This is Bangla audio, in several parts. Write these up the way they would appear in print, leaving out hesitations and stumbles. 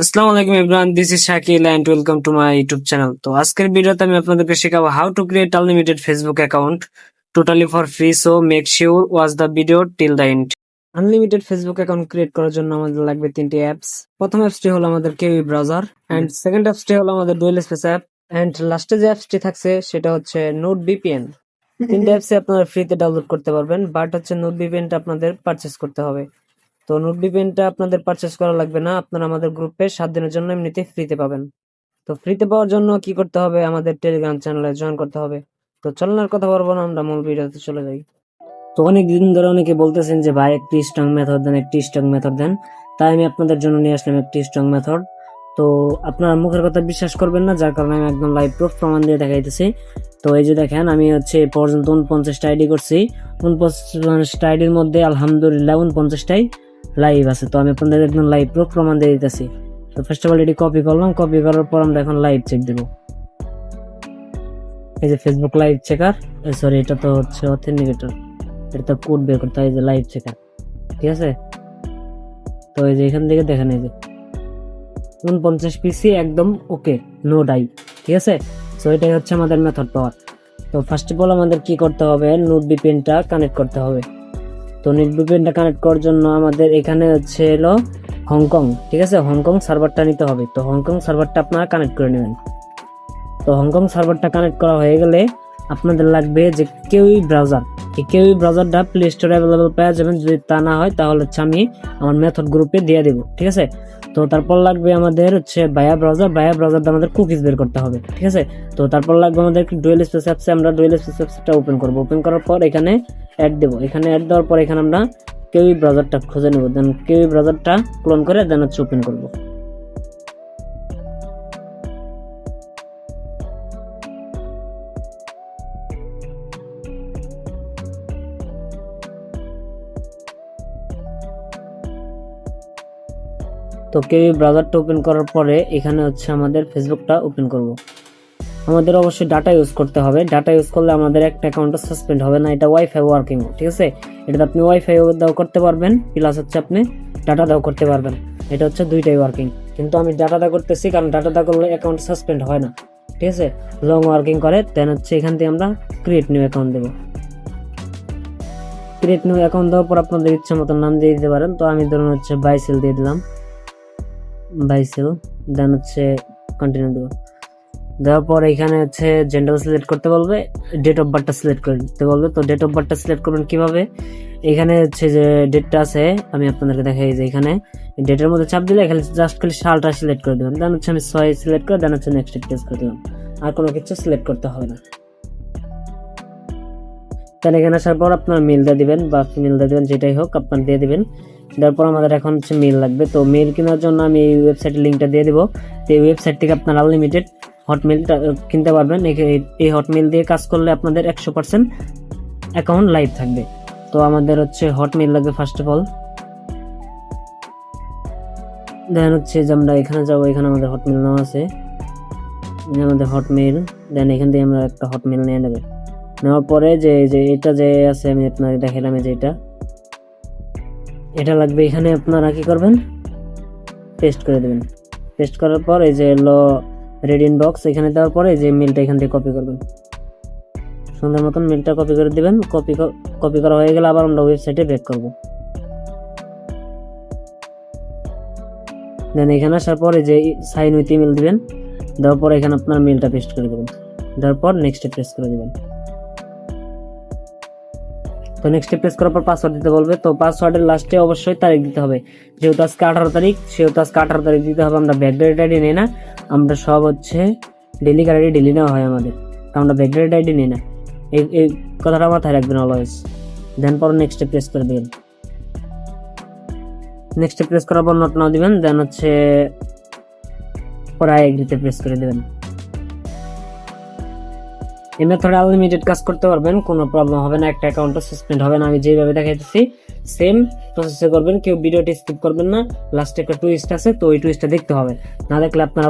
আসসালামু আলাইকুম everyone, this is Shakil and welcome to my YouTube channel. তো আজকের ভিডিওতে আমি আপনাদেরকে শেখাবো how to create unlimited Facebook account totally for free. So make sure watch the video till the end. Unlimited Facebook account create করার জন্য আমাদের লাগবে তিনটি অ্যাপস। প্রথম অ্যাপসটি হলো আমাদের কেউই ব্রাউজার, এন্ড সেকেন্ড অ্যাপসটি হলো আমাদের ডুয়েল স্পেস অ্যাপ, এন্ড লাস্টে যে অ্যাপসটি থাকছে সেটা হচ্ছে নোট ভিপিএন। তিনটে অ্যাপসে আপনারা ফ্রিতে ডাউনলোড করতে পারবেন, বাট হচ্ছে নোট ভিপিএনটা আপনাদের পারচেস করতে হবে। তো নোট ভিপিএনটা আপনাদের পারচেস করা লাগবে না, আপনারা আমাদের গ্রুপে 7 দিনের জন্য এমনিতে ফ্রিতে পাবেন। তো ফ্রিতে পাওয়ার জন্য কি করতে হবে, আমাদের টেলিগ্রাম চ্যানেলে জয়েন করতে হবে। তো চলুন আর কথা বলবো না, আমরা মূল ভিডিওতে চলে যাই। তো অনেক দিন ধরে অনেকে বলতেছেন যে ভাই একটি স্ট্রং মেথড দেন, একটি স্ট্রং মেথড দেন। তাই আমি আপনাদের জন্য নিয়ে আসলাম একটি স্ট্রং মেথড। তো আপনারা মুখের কথা বিশ্বাস করবেন না, যার কারণে আমি একদম লাইভ প্রুফ প্রমাণ দিয়ে দেখাইতেছি। তো এই যে দেখেন, আমি হচ্ছে এ পর্যন্ত 49টা আইডি করছি। 49টা আইডির মধ্যে আলহামদুলিল্লাহ 49টাই লাইভ আছে। তো আমি আপনাদের একদম লাইভ প্রুফ প্রমাণ দিয়ে দিতেছি। তো ফার্স্ট অফ অল এটি কপি করলাম, কপি করার পর আমরা এখন লাইভ চেক দিব। এই যে ফেসবুক লাইভ চেকার, সরি এটা তো হচ্ছে অথেন্টিকেটর, এটা তো কোড বের করতে হয়। যে লাইভ চেকার, ঠিক আছে। তো এই যে এখান থেকে দেখেন, এই যে 49 পিসি একদম ওকে, নো ডাই, ঠিক আছে। সো এটাই হচ্ছে আমাদের মেথড পাওয়ার। তো ফার্স্ট অফ অল আমাদের কি করতে হবে, নোট ভিপিএনটা কানেক্ট করতে হবে। তো নোট ভিপিএনটা কানেক্ট করার জন্য আমাদের এখানে হচ্ছে এলো হংকং, ঠিক আছে। হংকং সার্ভারটা নিতে হবে। তো হংকং সার্ভারটা আপনারা কানেক্ট করে নেবেন। তো হংকং সার্ভারটা কানেক্ট করা হয়ে গেলে আপনাদের লাগবে যে কেউই ব্রাউজার। এই কেউই ব্রাউজারটা প্লে স্টোরে অ্যাভেলেবল পাওয়া যাবেন, যদি তা না হয় তাহলে হচ্ছে আমি আমার মেথড গ্রুপে দিয়ে দেবো, ঠিক আছে। তো তারপর লাগবে আমাদের হচ্ছে বায়া ব্রাউজার। বায়া ব্রাউজারটা আমাদের কুকিজ বের করতে হবে, ঠিক আছে। তো তারপর লাগবে আমাদের ডুয়েল স্পেস অ্যাপসে, আমরা ডুয়েল স্পেস অ্যাপসটা ওপেন করবো। ওপেন করার পর এখানে অ্যাড দেবো। এখানে অ্যাড দেওয়ার পর এখানে আমরা কেউই ব্রাউজারটা খুঁজে নেবো, দেন কেউই ব্রাউজারটা ক্লোন করে দেন হচ্ছে ওপেন করবো। তো কেউই ব্রাউজারটা ওপেন করার পরে এখানে হচ্ছে আমাদের ফেসবুকটা ওপেন করব। আমাদের অবশ্যই ডাটা ইউজ করতে হবে। ডাটা ইউজ করলে আমাদের একটা অ্যাকাউন্টটা সাসপেন্ড হবে না। এটা ওয়াইফাই ওয়ার্কিং, ঠিক আছে। এটাতে আপনি ওয়াইফাই দাও করতে পারবেন, প্লাস হচ্ছে আপনি ডাটা দাও করতে পারবেন। এটা হচ্ছে দুইটাই ওয়ার্কিং। কিন্তু আমি ডাটা দা করতেছি, কারণ ডাটা দা করলে অ্যাকাউন্ট সাসপেন্ড হয় না, ঠিক আছে। লং ওয়ার্কিং করে। দেন হচ্ছে এখান থেকে আমরা ক্রিয়েট নিউ অ্যাকাউন্ট দেবো। ক্রিয়েট নিউ অ্যাকাউন্ট দেওয়ার পর আপনাদের ইচ্ছা মতো নাম দিয়ে দিতে পারেন। তো আমি ধরুন হচ্ছে বাইসেল দিয়ে দিলাম, বাইসেল। দেন হচ্ছে কন্টিনিউ দেবো। দেওয়ার পর এখানে হচ্ছে জেন্ডার সিলেক্ট করতে বলবে, ডেট অফ বার্থটা সিলেক্ট করে দিতে বলবে। তো ডেট অফ বার্থটা সিলেক্ট করবেন কিভাবে, এখানে হচ্ছে যে ডেটটা আছে আমি আপনাদেরকে দেখাই। যে এখানে ডেটের মধ্যে চাপ দিলে খালি খালি সালটা সিলেক্ট করে দেবেন। দেন হচ্ছে আমি 6 সিলেক্ট করে দেন হচ্ছে নেক্সট প্রেস করে দিলাম। আর কোনো কিছু সিলেক্ট করতে হবে না। তাহলে এখানে আসার পর আপনার মেল দিয়ে দিবেন বা ফিমেল দিয়ে দিবেন, যেটাই হোক আপনার দিয়ে দিবেন। তারপর আমাদের এখন হচ্ছে মেল লাগবে। তো মেল কেনার জন্য আমি এই ওয়েবসাইটের লিঙ্কটা দিয়ে দেবো। তো এই ওয়েবসাইট থেকে আপনার আনলিমিটেড হটমেলটা কিনতে পারবেন। এই হটমেল দিয়ে কাজ করলে আপনাদের 100% অ্যাকাউন্ট লাইভ থাকবে। তো আমাদের হচ্ছে হটমেল লাগবে ফার্স্ট অফ অল। দেন হচ্ছে যে আমরা এখানে যাবো, এখানে আমাদের হটমেল নেওয়া আছে, আমাদের হটমেল। দেন এখান থেকে আমরা একটা হটমেল নিয়ে নেবে। নেওয়ার পরে যে যে এটা যে আছে আমি আপনাদের দেখালাম, যে এটা লাগবে। এখানে আপনারা কি করবেন, পেস্ট করে দেবেন। পেস্ট করার পর এই যে এলো রেড ইনবক্স, এখানে দেওয়ার পরে যে মেলটা এখান থেকে কপি করবেন। সুন্দর মতন মেলটা কপি করে দিবেন। কপি করা হয়ে গেলে আবার আমরা ওয়েবসাইটে ব্যাক করব। দেন এখানে আসার পরে যে সাইন উইথ ইমেল দিবেন। দেওয়ার পর এখানে আপনার মেলটা পেস্ট করে দেবেন। দেওয়ার পর নেক্সটে প্রেস করে দিবেন। তো নেক্সট প্রেস করার পর পাসওয়ার্ড দিতে বলবে। তো পাসওয়ার্ডের লাস্টে অবশ্যই তারিখ দিতে হবে। যেহেতু আজকে 18 তারিখ, সেহেতু আজকে 18 তারিখ দিতে হবে। আমরা ব্যাকডেটেড আইডি নেই না, আমরা সব হচ্ছে ডেলি আইডি ডেলি নেওয়া হয় আমাদের, কারণ আমরা ব্যাকডেটেড আইডি নেই না। এই কথাটা মাথায় রাখবেন অলওয়েজ। দেন পর নেক্সট প্রেস করে দেবেন। নেক্সট প্রেস করার পর নট নাও দিবেন। দেন হচ্ছে পরে আই এগ্রিতে প্রেস করে দেবেন। এই মেথডে আনলিমিটেড কাজ করতে পারবেন, কোনো প্রবলেম হবে না, একটা অ্যাকাউন্টও সাসপেন্ড হবে না। আমি যেভাবে দেখাইতেছি সেম প্রসেসে করবেন, কেউ ভিডিওটি স্কিপ করবেন না। লাস্টে একটা টুইস্ট আছে, তো ওই টুইস্টটা দেখতে হবে, না দেখলে আপনারা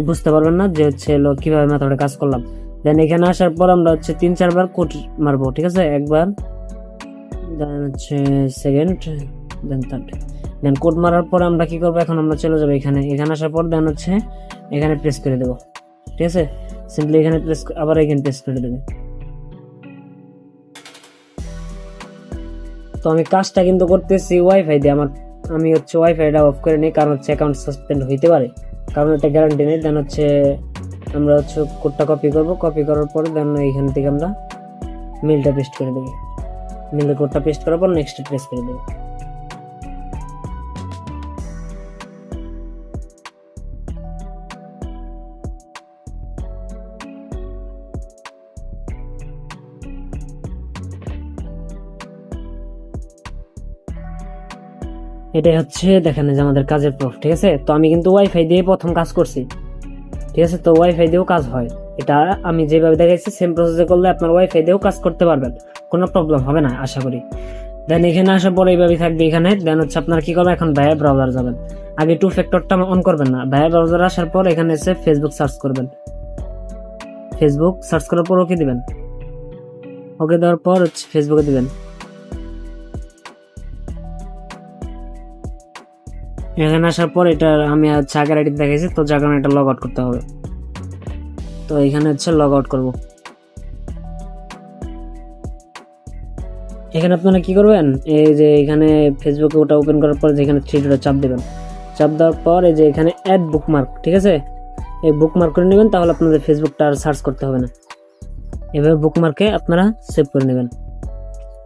বুঝতে পারবেন না যে হচ্ছে কিভাবে মেথডে কাজ করলাম। দেন এখানে আসার পর আমরা হচ্ছে 3-4 বার কোড মারবো, ঠিক আছে। একবার, দেন হচ্ছে সেকেন্ড, দেন থার্ড। দেন কোড মারার পর আমরা কি করবো, এখন আমরা চলে যাবো এখানে আসার পর দেন হচ্ছে এখানে প্রেস করে দেবো। ঠিক আছে, সিম্পলি এখানে প্রেস, আবার এখানে প্রেস করে দেবে। তো আমি কাজটা কিন্তু করতেছি ওয়াইফাই দিয়ে, আমি হচ্ছে ওয়াইফাইটা অফ করে নিই, কারণ হচ্ছে অ্যাকাউন্ট সাসপেন্ড হইতে পারে, কারণ এটা গ্যারান্টি নেই। দেন হচ্ছে আমরা হচ্ছে কোডটা কপি করব, কপি করার পরে দেন এখান থেকে আমরা মেলটা পেস্ট করে দেবো। মেলের কোডটা পেস্ট করার পর নেক্সট প্রেস করে দেবো। এটাই হচ্ছে দেখেন যে আমাদের কাজের প্রুফ। ঠিক আছে, তো আমি কিন্তু ওয়াইফাই দিয়ে প্রথম কাজ করছি। ঠিক আছে, তো ওয়াইফাই দিয়েও কাজ হয়, এটা আমি যেভাবে দেখাইছি সেম প্রসেসে করলে আপনার ওয়াইফাই দিয়েও কাজ করতে পারবেন, কোনো প্রবলেম হবে না আশা করি। দেন এখানে আসার পরে এইভাবে থাকবে এখানে। দেন হচ্ছে আপনার কি করবেন, এখন ভাইয়া ব্রাউজার যাবেন। আগে টু ফ্যাক্টরটা অন করবেন না, ভাইয়া ব্রাউজার আসার পর এখানে এসে ফেসবুক সার্চ করবেন। ফেসবুক সার্চ করার পর ওকে দিবেন, ওকে দেওয়ার পর হচ্ছে ফেসবুকে দিবেন। এখানে আসার পর এটা আমি হচ্ছে আগের আইডি দেখাইছি, তো যার কারণে এটা লগ আউট করতে হবে। তো এখানে হচ্ছে লগ আউট করবো। এখানে আপনারা কি করবেন, এই যে এখানে ফেসবুকে ওটা ওপেন করার পর যেখানে থ্রি ডটে চাপ দেবেন, চাপ দেওয়ার পর এই যে এখানে অ্যাড বুকমার্ক, ঠিক আছে, এই বুকমার্ক করে নেবেন, তাহলে আপনাদের ফেসবুকটা আর সার্চ করতে হবে না। এভাবে বুকমার্কে আপনারা সেভ করে নেবেন।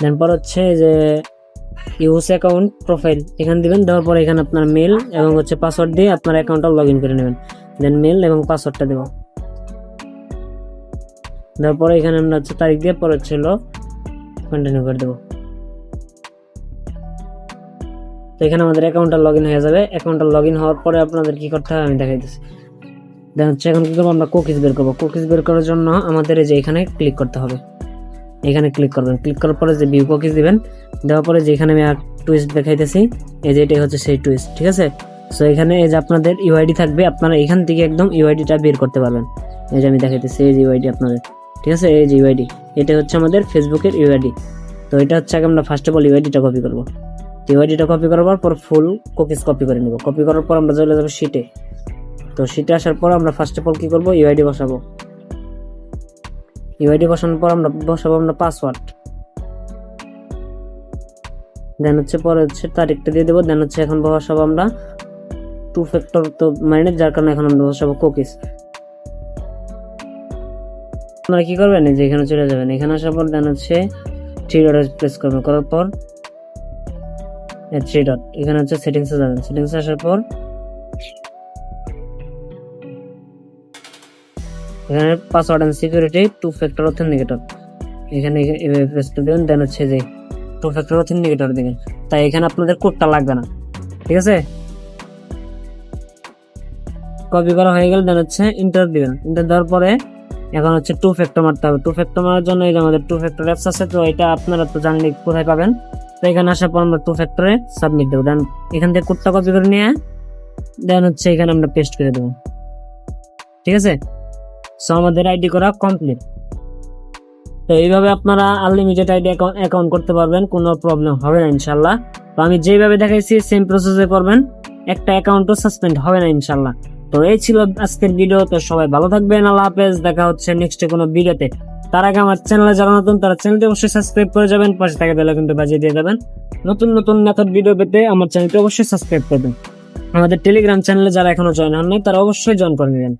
দেন পর হচ্ছে যে ইউজ অ্যাকাউন্ট প্রোফাইল এখানে দিবেন, দেওয়ার পর এখানে আপনার মেল এবং হচ্ছে পাসওয়ার্ড দিয়ে আপনার অ্যাকাউন্টটা লগ ইন করে নেবেন। দেন মেল এবং পাসওয়ার্ডটা দেবো, দেওয়ার পরে এখানে আমরা হচ্ছে তারিখ দিয়ে পরে ছিল কন্টিনিউ করে দেবো। তো এখানে আমাদের অ্যাকাউন্টটা লগ ইন হয়ে যাবে। অ্যাকাউন্টটা লগ ইন হওয়ার পরে আপনাদের কি করতে হবে আমি দেখাইতেছি। দেন হচ্ছে এখন কি করবো, আমরা কুকিজ বের করবো। কুকিজ বের করার জন্য আমাদের এই যে এখানে ক্লিক করতে হবে, এখানে ক্লিক করবেন। ক্লিক করার পরে যে ভিউ কুকিজ দিবেন, দেওয়ার পরে যে এখানে আমি আর টুইস্ট দেখাইতেছি, এই যে এটাই হচ্ছে সেই টুইস্ট। ঠিক আছে, সো এখানে এই যে আপনাদের ইউআইডি থাকবে, আপনারা এখান থেকে একদম ইউআইডিটা বের করতে পারবেন। এই যে আমি দেখাইতেছি এই যে ইউআইডি আপনাদের, ঠিক আছে, এই যে ইউআইডি, এটা হচ্ছে আমাদের ফেসবুকের ইউআইডি। তো এটা হচ্ছে আগে আমরা ফার্স্ট অফ অল ইউআইডিটা কপি করবো। ইউআইডিটা কপি করার পর ফুল কুকিজ কপি করে নেব। কপি করার পর আমরা চলে যাবো শিটে। তো শিটে আসার পর আমরা ফার্স্ট অফ অল কি করবো, ইউআইডি বসাবো। ইউআইডি বসানোর পর আমরা বসাবো আমরা পাসওয়ার্ড। দেন হচ্ছে পরে হচ্ছে তারিখটা দিয়ে দেবো। দেন হচ্ছে এখন বসাবো আমরা টু ফ্যাক্টর, তো মানে যার কারণে এখন আমরা বসাবো কুকিজ। আপনারা কি করবেন, যে এখানে চলে যাবেন, এখানে আসার পর দেন হচ্ছে থ্রি ডট প্রেস করবেন, করার পর থ্রি ডট এখানে হচ্ছে সেটিংসে যাবেন। সেটিংসে আসার পর এখানে password and security two factor authenticator এখানে প্রেস করে দেবেন। দেন হচ্ছে যে টু ফ্যাক্টর অথেন্টিকেটর দিবেন, তাই এখানে আপনাদের কোডটা লাগবে না। ঠিক আছে, কপি করা হয়ে গেল। দেন হচ্ছে ইন্টার দিবেন। ইন্টার দেওয়ার পরে এখন হচ্ছে টু ফ্যাক্টর মারতে হবে। টু ফ্যাক্টর মারার জন্য এই যে আমাদের টু ফ্যাক্টর অ্যাপস আছে, তো এটা আপনারা তো জানেন কোথায় পাবেন। তো এখানে আসার পর আমরা টু ফ্যাক্টরে সাবমিট দেবো। দেন এখান থেকে কোডটা কপি করে নিয়ে দেন হচ্ছে এখানে আমরা পেস্ট করে দেবো। ঠিক আছে, সো আমাদের আইডি করা কমপ্লিট। তো এইভাবে আপনারা আনলিমিটেড আইডি অ্যাকাউন্ট করতে পারবেন, কোনো প্রবলেম হবে না ইনশাল্লাহ। তো আমি যেভাবে দেখাইছি সেম প্রসেসে করবেন, একটা অ্যাকাউন্টও সাসপেন্ড হবে না ইনশাল্লাহ। তো এই ছিল আজকের ভিডিও। তো সবাই ভালো থাকবেন, আল্লাহ হাফেজ, দেখা হচ্ছে নেক্সট কোনো ভিডিওতে। তার আগে আমার চ্যানেলে যারা নতুন তারা চ্যানেলটি অবশ্যই সাবস্ক্রাইব করে যাবেন, পাশে থাকা বেল আইকনটি বাজিয়ে দিয়ে যাবেন। নতুন নতুন মেথড ভিডিও পেতে আমার চ্যানেলটি অবশ্যই সাবস্ক্রাইব করবেন। আমাদের টেলিগ্রাম চ্যানেলে যারা এখনো জয়েন হন নাই তারা অবশ্যই জয়েন করে নেবেন।